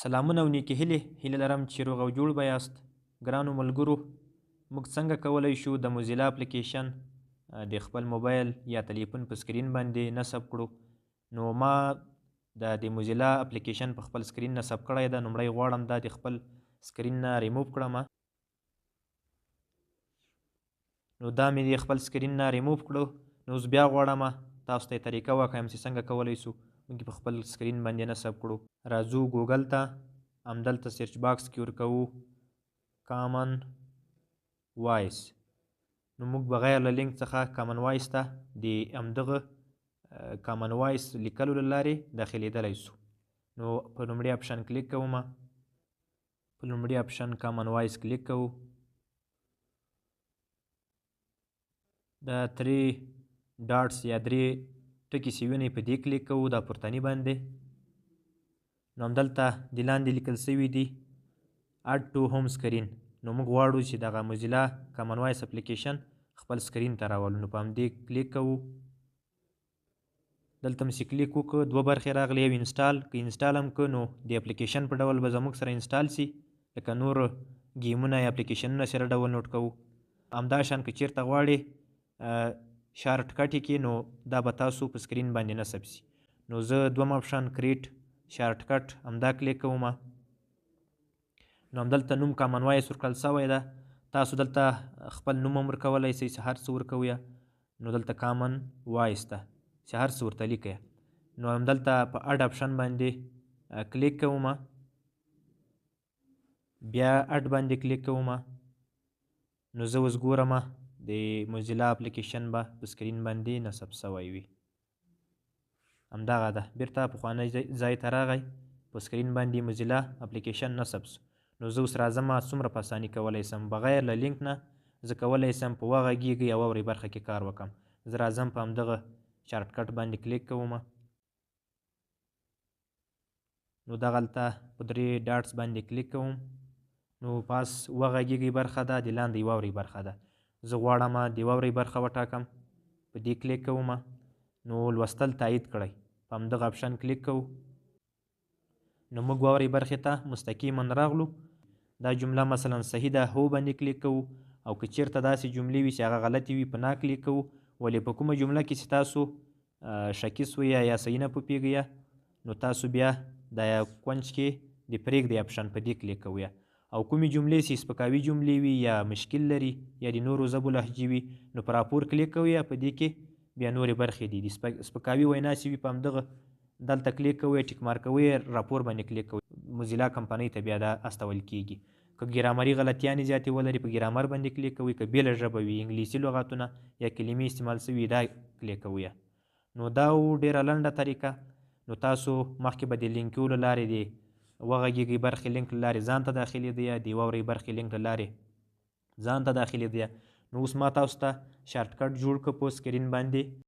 سلامونه او نیکې هیلې لرم چې روغ او جوړ به یاست. ګرانو ملګرو، موږ څنګه کولی شو د موزیلا اپلیکیشن د خپل موبایل یا تلیفون په سکرین باندې نصب کړو؟ نو ما د موزیلا اپلیکیشن په خپل سکرین نصب کړی ده. لومړی غواړم دا د خپل سکرین نه ریموو کړم. نو دا مې د خپل سکرین نه ریموو کړو. نو اوس بیا غواړم تاسو ته یې طریقه وښیم چې څنګه کولی شو موږ په خپل سکرین باندې نصب کړو. راځو ګوګل ته، همدلته سرچ باکس کې ورکوو کامن وایس. نو موږ بغیر له لینک څخه کامن وایس ته د همدغه کامن وایس لیکلو له لارې داخلېدلی سو. نو په لومړي اپشن کلیک کوم. په لومړي اپشن کامن وایس کلیک کوو. دا 3 ډاټس یا 3 ټکي چې وینئ په دې کلیک کوو، دا پورتني باندې. نو همدلته د لاندې لیکل سوي دي اډ ټو هوم سکرین. نو موږ غواړو چې دغه موزیلا کامن وایس اپلیکیشن خپل سکرین ته راولو. نو په همدې کلیک کوو. دلته مې چې کلیک وکړو 2 برخې راغلي، یو انسټال. که انسټال هم که نو د اپلیکیشن په ډول به زموږ سره انسټال سي، لکه نور ګیمونه یا اپلیکیشنونه سره ډاونلوډ کوو. همداشان که چیرته غواړئ شارټ کټ یې کړئ، نو دا به تاسو په سکرین باندې نصب سي. نو زه دوم اپشن کریټ شارټ کټ همدا کلیک کوم. نو همدلته نوم کامن وایس ورکړل سوی ده. تاسو دلته خپل نوم هم ورکولی سئ چې هر څه ورکوئ. نو دلته کامن وایس ته چې هر څه ورته لیکئ. نو همدلته په اډ اپشن باندې کلیک کوم. بیا اډ باندې کلیک کوم. نو زه اوس ګورم د موزیلا اپلیکیشن به په سکرین باندې نصب سوی وي. همدغه ده، بیرته پخوانی ځای ته راغی، په سکرین باندې موزیلا اپلیکیشن نصب سو. نو زه اوس راځم څومره په اساني کولی سم بغیر له لینک نه زه کولی سم په وغږیږئ او اورئ برخه کې کار وکړم. زه راځم په همدغه شارټ کټ باندې کلیک کوم. نو دغلته په 3 ډاټس باندې کلیک کوم. نو پاس وغږیږئ برخه ده، د لاندې واورئ برخه ده. زه غواړم د واورئ برخه وټاکم. په دې کلیک کوم. نو لوستل تایید کړئ، په همدغه اپشن کلیک کوو. نو موږ واورئ برخې ته مستقیما راغلو. دا جمله مثلا صحیح ده، هو باندې کلیک کوو. او که چیرته داسې جملې وي چې هغه غلطې وي، په نا کلیک کوو. ولې په کومه جمله کې چې تاسو شکي سوئ یا صحیح نه پوهېږئ، نو تاسو بیا دا کونج کې د پرېږدئ اپشن په دې کلیک کوئ. او کومې جملې چې سپکاوي جملې وي یا مشکل لري یا د نورو ژبو لهجې وي، نو په راپور کلیک کوئ. په دې کې بیا نورې برخې دي، د سپکاوي وینا چې وي په همدغه دلته کلیک کوئ، ټیک مارک کوئ، راپور باندې کلیک کوئ. موزیلا کمپنۍ ته بیا دا استول کیږي. که ګرامري غلطیانې زیاتې ولري، په ګرامر باندې کلیک کوئ. که بېله ژبه وي، انګلیسي لغاتونه یا کلمې استعمال سوي، دا کلیک کوئ. نو دا ډېره لنډه طریقه. نو تاسو مخکې به د لینکو له لارې د وغږیږئ برخې لینک له لارې ځان ته داخلېدئ، د واورئ برخې لینک له لارې ځان ته داخلېدئ. نو اوس ما تاسو ته شارټ کټ جوړ کړ په سکرین باندې.